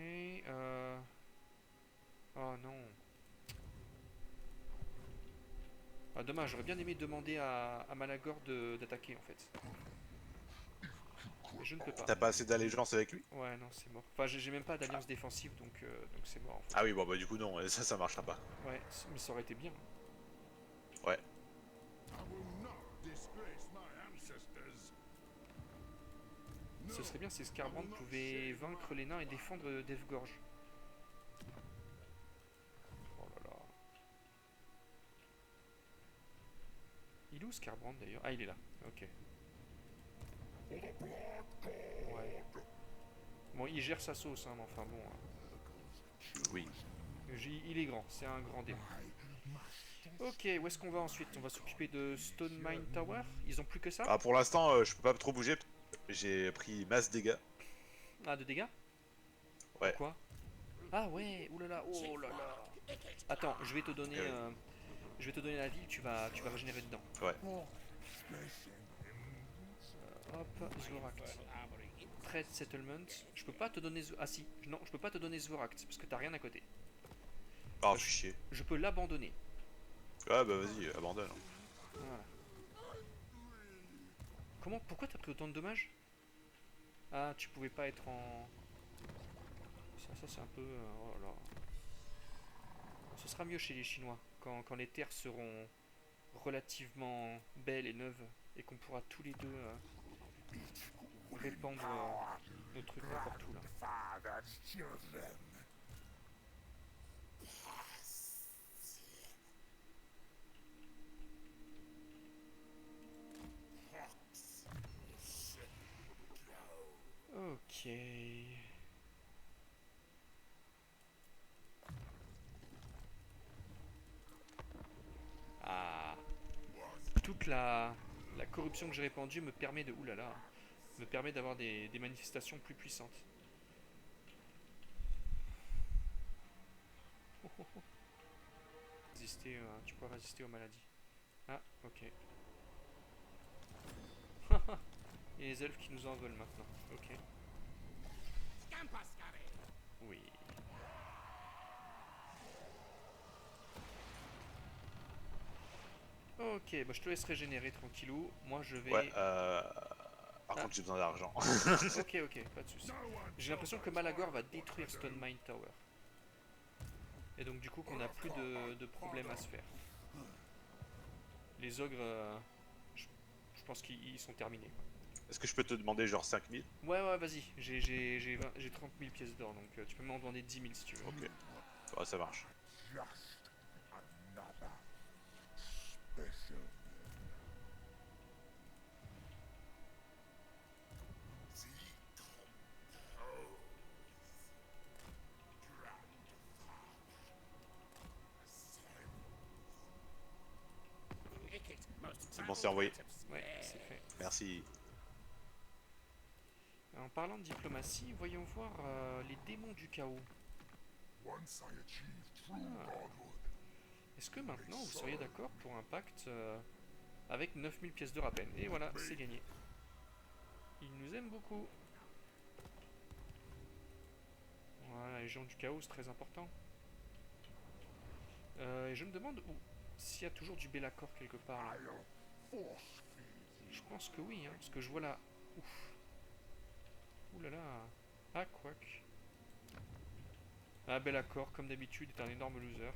Oh non. Ah, dommage, j'aurais bien aimé demander à Malagor d'attaquer en fait. Mais je ne peux pas. T'as pas assez d'allégeance avec lui? Ouais, non, c'est mort. Enfin, j'ai même pas d'alliance défensive, donc c'est mort en fait. Ah oui, bon bah du coup non, ça marchera pas. Ouais, mais ça aurait été bien. Ouais. I will not disgrace my ancestors. Ce serait bien si Skarbrand pouvait vaincre les nains et défendre Deathgorge. Oh là là. Il est où Skarbrand d'ailleurs? Ah, il est là. Ok. Ouais. Bon, il gère sa sauce, hein, mais enfin bon. Oui. Il est grand, c'est un grand démon. Ok, où est-ce qu'on va ensuite? On va s'occuper de Stone Mine Tower. Ils ont plus que ça? Ah pour l'instant je peux pas trop bouger. J'ai pris masse dégâts. Ah, de dégâts? Ouais. Quoi? Ah ouais, oulala, oh là là. Attends, je vais te donner, Eh oui. je vais te donner la ville, tu vas régénérer dedans. Ouais. Hop, Zvoract. Trade Settlement. Je peux pas te donner. Ah si, non, je peux pas te donner Zvoract parce que t'as rien à côté. Ah, je, fais chier. je peux l'abandonner. Ouais bah vas-y, abandonne. Voilà. Comment? Pourquoi t'as pris autant de dommages? Ah, tu pouvais pas être en. Ça c'est un peu. Oh là là. Ce sera mieux chez les Chinois quand les terres seront relativement belles et neuves et qu'on pourra tous les deux répandre nos trucs n'importe où là. Father's children. Ok. Ah. Toute la corruption que j'ai répandue me permet de. Oulala. Me permet d'avoir des manifestations plus puissantes. Oh, oh, oh. Tu peux résister aux maladies. Ah, ok. Et les elfes qui nous en veulent maintenant. Ok. Oui. Ok, bah je te laisse régénérer tranquillou. Moi je vais. Ouais, par Ah, contre j'ai besoin d'argent. ok, ok, pas de soucis. J'ai l'impression que Malagor va détruire Stone Mine Tower. Et donc du coup qu'on a plus de problèmes à se faire. Les ogres, je, je pense qu'ils sont terminés. Quoi. Est-ce que je peux te demander genre 5000? Ouais, ouais, vas-y, j'ai 30 000 pièces d'or, donc tu peux m'en demander 10 000 si tu veux. Ok. Ouais, ça marche. Just another specimen. C'est bon, c'est envoyé. Ouais, c'est fait. Merci. En parlant de diplomatie, voyons voir les démons du chaos. Once I achieve true Ah. godhood, Est-ce que maintenant vous seriez d'accord pour un pacte avec 9000 pièces d'or à peine? Et voilà, c'est gagné. Ils nous aiment beaucoup. Voilà, les gens du chaos, c'est très important. Et je me demande s'il y a toujours du Bellacor quelque part là. I'll force feed Je pense que oui, hein, parce que je vois là. Ouf. Ouh là là. Ah, quoique. Ah, bel accord, comme d'habitude, est un énorme loser.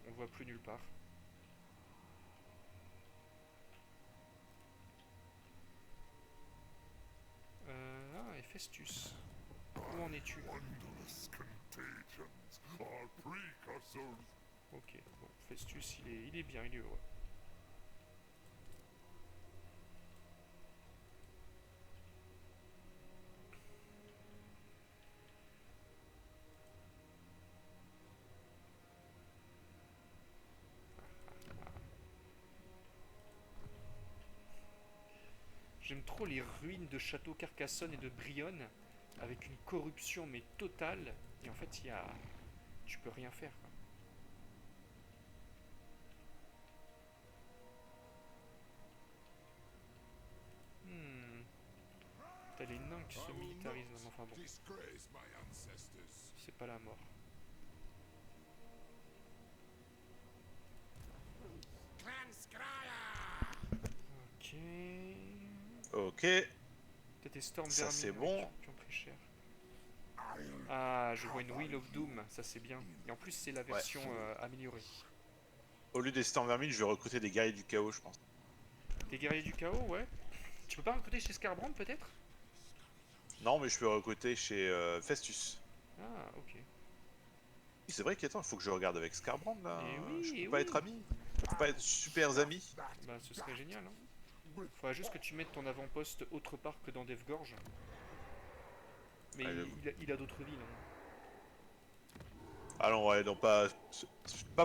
On le voit plus nulle part. Ah, et Festus. Où en es-tu? Wondrous contagions are precursors. Ok, bon, Festus, il est bien, il est heureux. J'aime trop les ruines de château Carcassonne et de Brionne, avec une corruption mais totale. Et en fait, tu peux rien faire, quoi. Hmm. T'as les nains qui se I will militarisent, not mais enfin bon, disgrace my ancestors. c'est pas la mort. Ok. Ok, T'as tes Storm ça c'est Vermin, ouais, bon. qui ont pris cher. Ah, je vois une Wheel of Doom, ça c'est bien. Et en plus, c'est la version améliorée. Au lieu des Storm Vermin, je vais recruter des guerriers du chaos, je pense. Des guerriers du chaos, ouais. Tu peux pas recruter chez Scarbrand peut-être? Non, mais je peux recruter chez Festus. Ah, ok. C'est vrai qu'attends, il faut que je regarde avec Scarbrand là. Et Je oui, peux et pas être oui. ami. On peut pas être super amis. Bah, ce serait génial, hein. Faudrait juste que tu mettes ton avant-poste autre part que dans Deathgorge. Mais Ah, j'avoue. il a d'autres villes, hein. Ah non, ouais, non, pas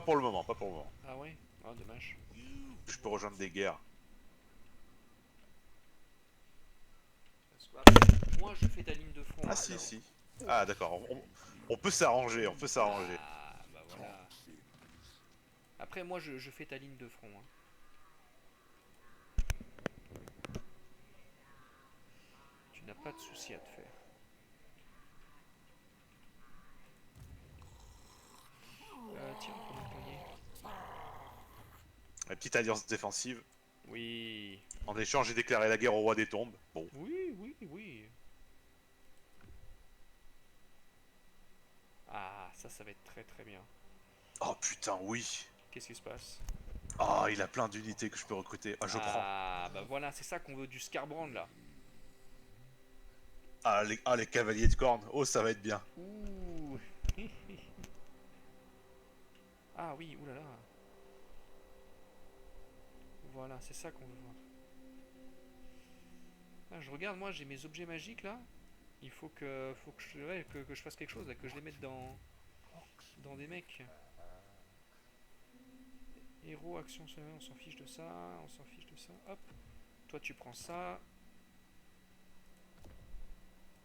pour le moment, pas pour le moment. Ah ouais? Ah, dommage. Je peux rejoindre des guerres. Parce que après, moi, je fais ta ligne de front, Ah hein, si, alors. si. Ah d'accord, on peut s'arranger, on peut s'arranger. Ah, bah voilà. Après, moi, je fais ta ligne de front, hein. Tu n'as pas de souci à te faire. Tiens, prends mon poignet. La petite alliance défensive. Oui. En échange, j'ai déclaré la guerre au roi des tombes. Bon. Oui, oui, oui. Ah, ça va être très très bien. Oh putain, oui. Qu'est-ce qui se passe? Ah, il a plein d'unités que je peux recruter. Ah, je prends. Ah, bah voilà, c'est ça qu'on veut du Scarbrand, là. Ah, les cavaliers de corne. Oh, ça va être bien. Ouh. Ah oui, oulala. Voilà, c'est ça qu'on veut voir. Ah, je regarde, moi, j'ai mes objets magiques, là. Il faut que je fasse quelque chose, là, que je les mette dans des mecs. Héros, action, on s'en fiche de ça, on s'en fiche de ça. Hop. Toi, tu prends ça.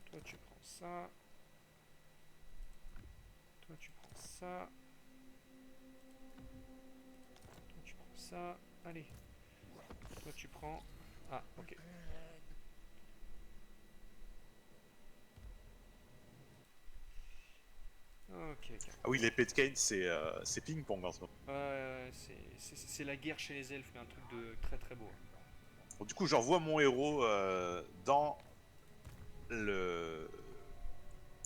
Toi, tu prends ça. Toi, tu prends ça. Toi, tu prends ça. Allez. Toi, tu prends... Ah, ok. Ok, ok. Ah oui, l'épée de Kane, c'est ping-pong en ce moment. C'est la guerre chez les elfes, mais un truc de très très beau. Bon, du coup, j'envoie mon héros dans le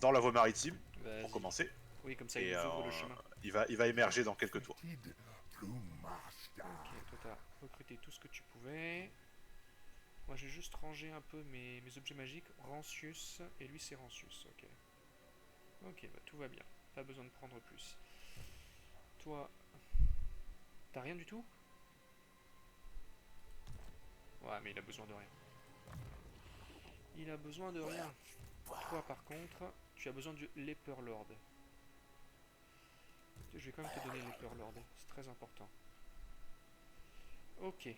dans la voie maritime pour Vas-y. commencer. Oui, comme ça, il Et nous ouvre le chemin. il va émerger dans quelques tours. Fitted Plume Master. Ok, toi, t'as recruté tout ce que tu pouvais. Moi, j'ai juste rangé un peu mes objets magiques. Rancius, et lui, c'est Rancius. Ok. Ok, bah tout va bien. Pas besoin de prendre plus. Toi, t'as rien du tout? Ouais, mais il a besoin de rien. Il a besoin de rien. Toi, par contre, tu as besoin du Leper Lord. Je vais quand même te donner Leper Lord. C'est très important. Ok.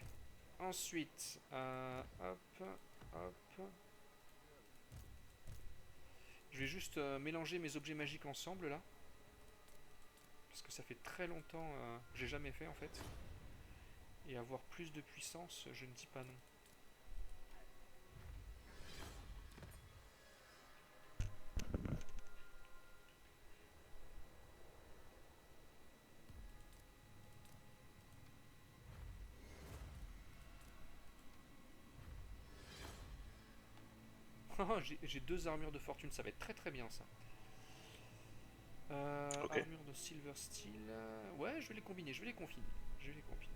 Ensuite, hop, hop. Je vais juste mélanger mes objets magiques ensemble là. Parce que ça fait très longtemps que j'ai jamais fait en fait. Et avoir plus de puissance, je ne dis pas non. J'ai deux armures de fortune, ça va être très très bien ça. Ok. Armure de Silver Steel. Ouais, je vais les combiner, je vais les confiner. Je vais les combiner.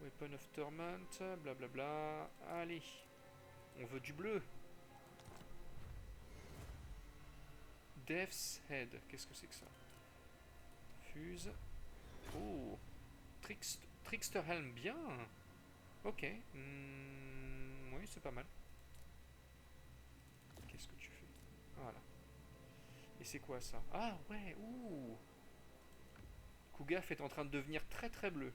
Weapon of Torment, blablabla. Allez, on veut du bleu. Death's Head, qu'est-ce que c'est que ça? Fuse. Oh, Trickster Helm, bien. Ok. Oui, c'est pas mal. Qu'est-ce que tu fais? Voilà. Et c'est quoi ça? Ah ouais, ouh. Kougaf est en train de devenir très très bleu.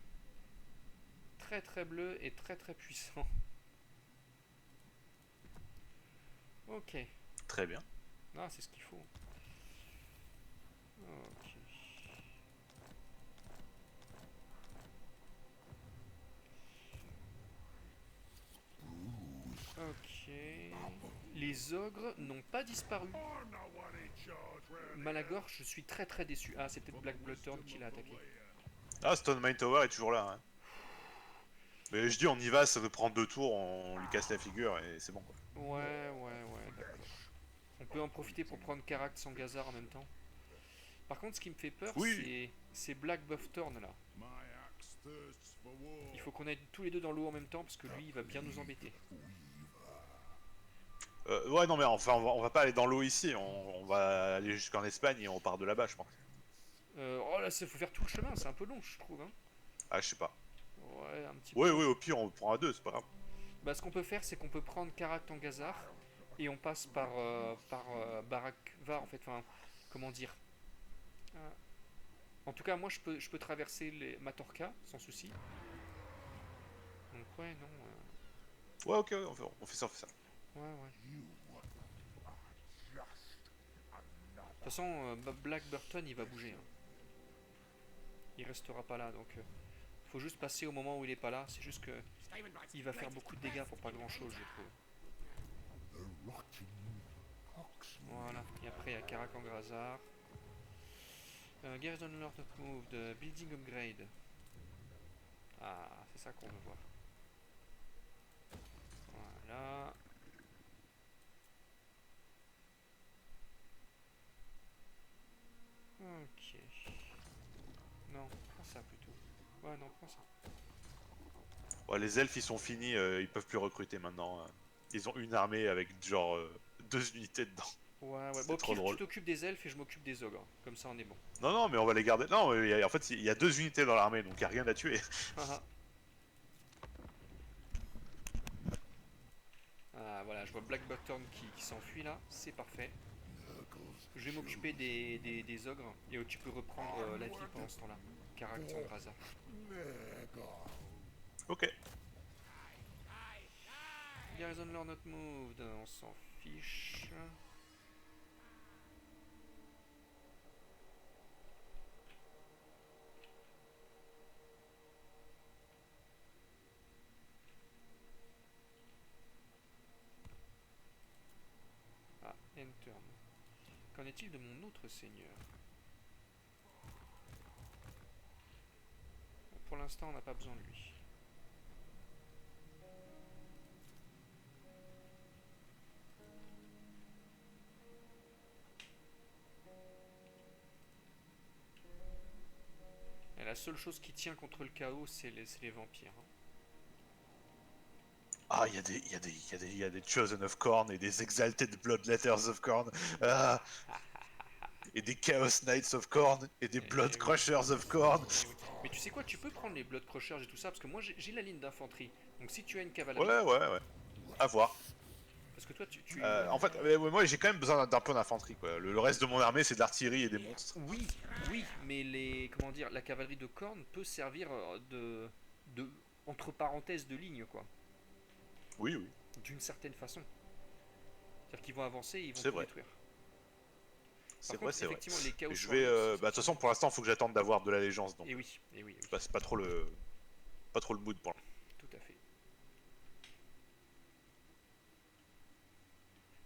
Très très bleu et très très puissant. Ok. Très bien. Ah, c'est ce qu'il faut. Ok. Ok. Les ogres n'ont pas disparu. I'm the one in charge round Malagor, je suis très très déçu. Ah, c'est peut-être Black here. Bloodthorn Wisdom qui l'a of the attaqué. lair. Ah, Stone Mine Tower est toujours là. Hein. Mais je dis, on y va, ça veut prendre 2 tours, on lui casse la figure et c'est bon quoi. Ouais, d'accord. On peut en profiter pour prendre Karak sans Gazar en même temps. Par contre, ce qui me fait peur, Oui. c'est Black Buffthorn là. My axe thirsts for war. Il faut qu'on aille tous les deux dans l'eau en même temps parce que lui, il va bien nous embêter. Ouais, non, mais enfin, on va pas aller dans l'eau ici, on va aller jusqu'en Espagne et on part de là-bas, je pense. Oh là, il faut faire tout le chemin, c'est un peu long, je trouve. Hein. Ah, je sais pas. Ouais, un petit Oui, peu. oui, au pire, on prend à 2, c'est pas grave. Bah, ce qu'on peut faire, c'est qu'on peut prendre Karak en Gazar et on passe par Barakvar en fait. Enfin, comment dire. Euh, En tout cas, moi, je peux traverser Matorka sans souci. Donc ouais, non. Ouais, ok, on fait ça, on fait ça. Ouais. De toute façon, Black Burton, il va bouger. Hein. Il restera pas là, donc faut juste passer au moment où il est pas là. C'est juste que il va faire beaucoup de dégâts pour pas grand chose, je trouve. Voilà. Et après, il y a Karak en Grazar. Garrison Lord of Move, de Building Upgrade. Ah, c'est ça qu'on veut voir. Voilà. Ok. Non, prends ça plutôt. Ouais, non, prends ça. Ouais, les elfes, ils sont finis, ils peuvent plus recruter maintenant. Ils ont une armée avec genre 2 unités dedans. Ouais. Bon, C'est au trop pire, tu drôle. t'occupes des elfes et je m'occupe des ogres. Comme ça, on est bon. Non, non, mais on va les garder. Non, en fait, il y a 2 unités dans l'armée, donc il y a rien à tuer. Ah, voilà, je vois Black Buckthorn qui s'enfuit là. C'est parfait. Je vais m'occuper des ogres et tu peux reprendre la ville pendant ce temps-là. Karak Sandraza. Ok. Garrison Lord Not Moved, on s'en fiche. Ah, Enter. Qu'en est-il de mon autre seigneur? Pour l'instant, on n'a pas besoin de lui. Et la seule chose qui tient contre le chaos, c'est les vampires. Hein. Ah, il y a des Chosen of Khorne et des Exalted Bloodletters of Khorne. Ah, et des Chaos Knights of Khorne et des Blood Eh oui. Crushers of Khorne. Eh oui. Mais tu sais quoi, tu peux prendre les Blood Crushers et tout ça, parce que moi j'ai la ligne d'infanterie. Donc si tu as une cavalerie, Ouais. À voir. parce que toi En fait, moi j'ai quand même besoin d'un peu d'infanterie quoi. Le reste de mon armée c'est de l'artillerie et des monstres. oui, mais comment dire, la cavalerie de corne peut servir de entre parenthèses de ligne quoi, Oui, oui, d'une certaine façon. C'est-à-dire qu'ils vont avancer et ils vont c'est tout vrai. détruire. C'est Par vrai, contre, c'est vrai. effectivement, les Chaos Et je vais. Warriors, Bah, de toute façon, pour l'instant, faut que j'attende d'avoir de l'allégeance. Donc, et oui, oui, c'est pas trop le mood pour l'instant. tout à fait.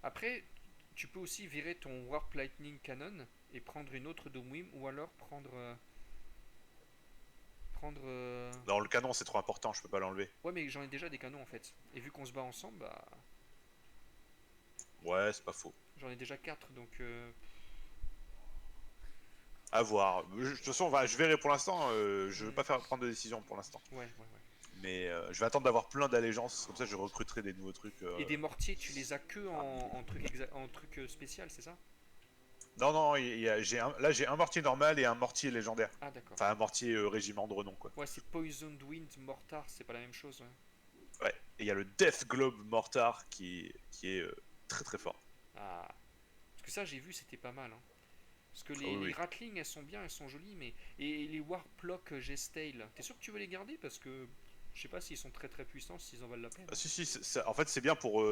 Après, tu peux aussi virer ton Warp Lightning Cannon et prendre une autre Doomwim, ou alors prendre. Dans le canon, c'est trop important, je peux pas l'enlever. Ouais, mais j'en ai déjà des canons en fait. Et vu qu'on se bat ensemble, bah Ouais, c'est pas faux. j'en ai déjà 4 donc. À voir. De toute façon, je verrai pour l'instant. Je veux pas prendre de décision pour l'instant. Ouais, ouais, ouais. Mais je vais attendre d'avoir plein d'allégeances. Comme ça, je recruterai des nouveaux trucs. Et des mortiers, tu les as que en truc spécial, c'est ça? Non, non, là j'ai un mortier normal et un mortier légendaire. Ah, d'accord. Enfin, un mortier régiment de renom, quoi. Ouais, c'est Poisoned Wind Mortar, c'est pas la même chose. Ouais. Ouais. Et il y a le Death Globe Mortar qui est très très fort. Ah. Parce que ça, j'ai vu, c'était pas mal. Hein. Parce que Ah oui, les oui. Ratling, elles sont bien, elles sont jolies, mais. Et les Warplock Gestale, t'es sûr que tu veux les garder? Parce que. Je sais pas s'ils sont très très puissants, s'ils en valent la peine. Ah, si, si, en fait, c'est bien pour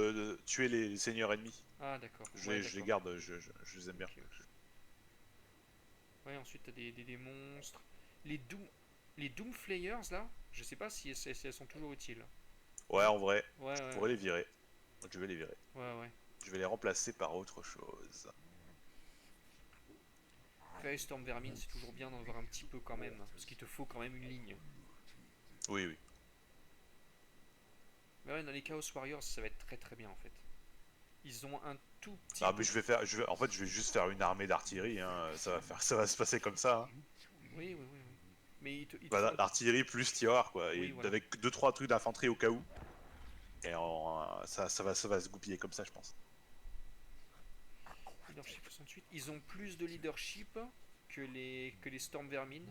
tuer les seigneurs ennemis. Ah, d'accord. Je Ouais, les d'accord. garde, je les aime bien. Ok, ok. Ouais, ensuite, t'as des monstres. Les Doom. Les Doomflayers, là, je sais pas si elles sont toujours utiles. Ouais, en vrai, Ouais, je ouais, pourrais les virer. Je vais les virer. ouais, ouais. Je vais les remplacer par autre chose. Après, Storm Vermin, c'est toujours bien d'en avoir un petit peu quand même. Parce qu'il te faut quand même une ligne. Oui, oui. Mais ouais, dans les Chaos Warriors, ça va être très très bien en fait. Ils ont un tout petit Ah, peu. mais en fait, je vais juste faire une armée d'artillerie. Hein. Ça va se passer comme ça. Hein. Oui, oui, oui, oui. Mais il te faut Bah, un tout. l'artillerie plus tireur, quoi. Oui, Et voilà. avec deux trois trucs d'infanterie au cas où. Et ça va se goupiller comme ça, je pense. Leadership 68. Ils ont plus de leadership que les Storm Vermin.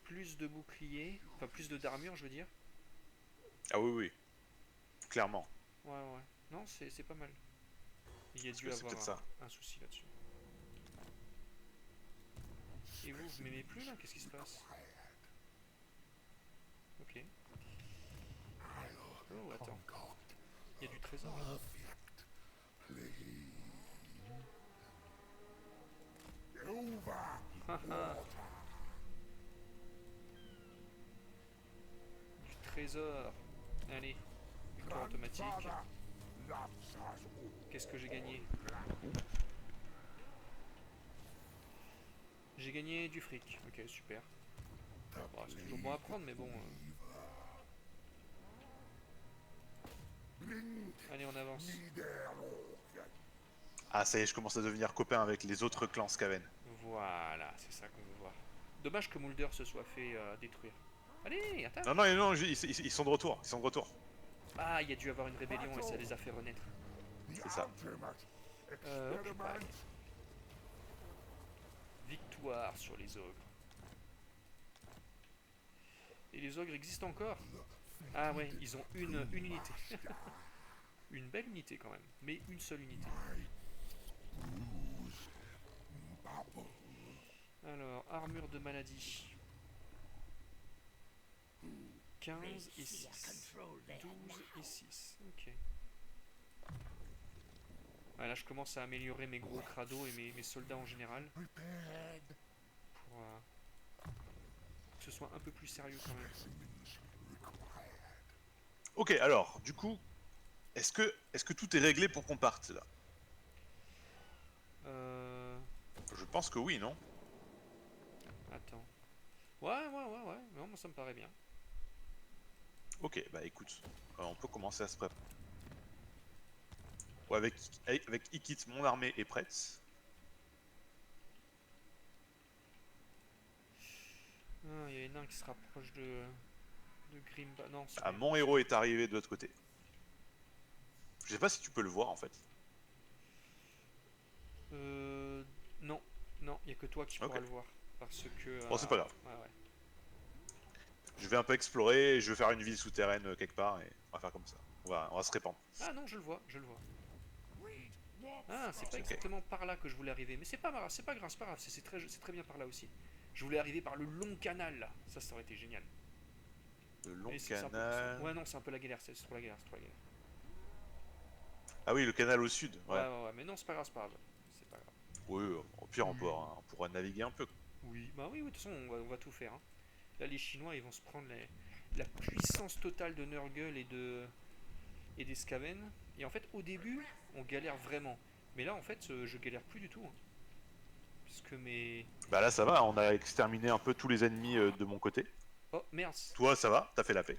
Plus de boucliers. Enfin, plus de d'armure, je veux dire. Ah oui, oui, clairement. Ouais, ouais. Non, c'est pas mal. Il y a Parce dû que c'est avoir peut-être ça. un souci là-dessus. Et vous m'aimez plus là? Qu'est-ce qui se passe? Ok. Oh, attends. Il y a du trésor là. Haha. Du trésor. Allez. Victoire automatique. Qu'est-ce que j'ai gagné? J'ai gagné du fric. Ok, super. Bon, c'est toujours bon à prendre, mais bon. Allez, on avance. Ah, ça y est, je commence à devenir copain avec les autres clans Skaven. Voilà, c'est ça qu'on veut voir. Dommage que Mulder se soit fait détruire. Allez, attaque! Non, non, non, ils sont de retour. Ils sont de retour. Ah, il y a dû avoir une rébellion et ça les a fait renaître. C'est ça. Occupy. Victoire sur les ogres. Et les ogres existent encore? Ah ouais, ils ont une unité. Une belle unité quand même, mais une seule unité. Alors, armure de maladie. 15 et 6. 12 et 6. Ok. Ouais, là, je commence à améliorer mes gros crados et mes soldats en général. Pour que ce soit un peu plus sérieux quand même. Ok, alors, du coup, est-ce que tout est réglé pour qu'on parte là? Euh... Je pense que oui, non? Attends. Ouais, ouais, ouais, ouais. Non, moi ça me paraît bien. Ok, bah écoute, on peut commencer à se préparer. Ouais, avec Ikit, mon armée est prête. Ah, il y a une nain qui se rapproche de Grimba. Non, c'est Ah, pas. mon héros est arrivé de l'autre côté. Je sais pas si tu peux le voir en fait. Non, non, il n'y a que toi qui Ok. pourras le voir. Parce que. Bon, c'est pas grave. Ouais, ouais. Je vais un peu explorer, et je vais faire une ville souterraine quelque part et on va faire comme ça. On va se répandre. Ah non, je le vois, je le vois. Ah, c'est pas Ok. exactement par là que je voulais arriver. Mais c'est pas grave, c'est pas grave, c'est pas grave. C'est très bien par là aussi. Je voulais arriver par le long canal là. Ça aurait été génial. Le long Mais canal. ouais, non, c'est un peu la galère. C'est trop la galère, c'est trop la galère. Ah oui, le canal au sud. Ouais, Ouais. ouais, ouais. Mais non, c'est pas grave, c'est pas grave. C'est pas grave. Oui, au pire on pourra naviguer un peu. Oui, bah oui, oui, de toute façon, on va tout faire. Hein. Là, les Chinois, ils vont se prendre la puissance totale de Nurgle et des Skaven. Et en fait, au début, on galère vraiment. Mais là, en fait, je galère plus du tout. Hein. Puisque mes. Bah là ça va, on a exterminé un peu tous les ennemis de mon côté. Oh, merde. Toi ça va, t'as fait la paix.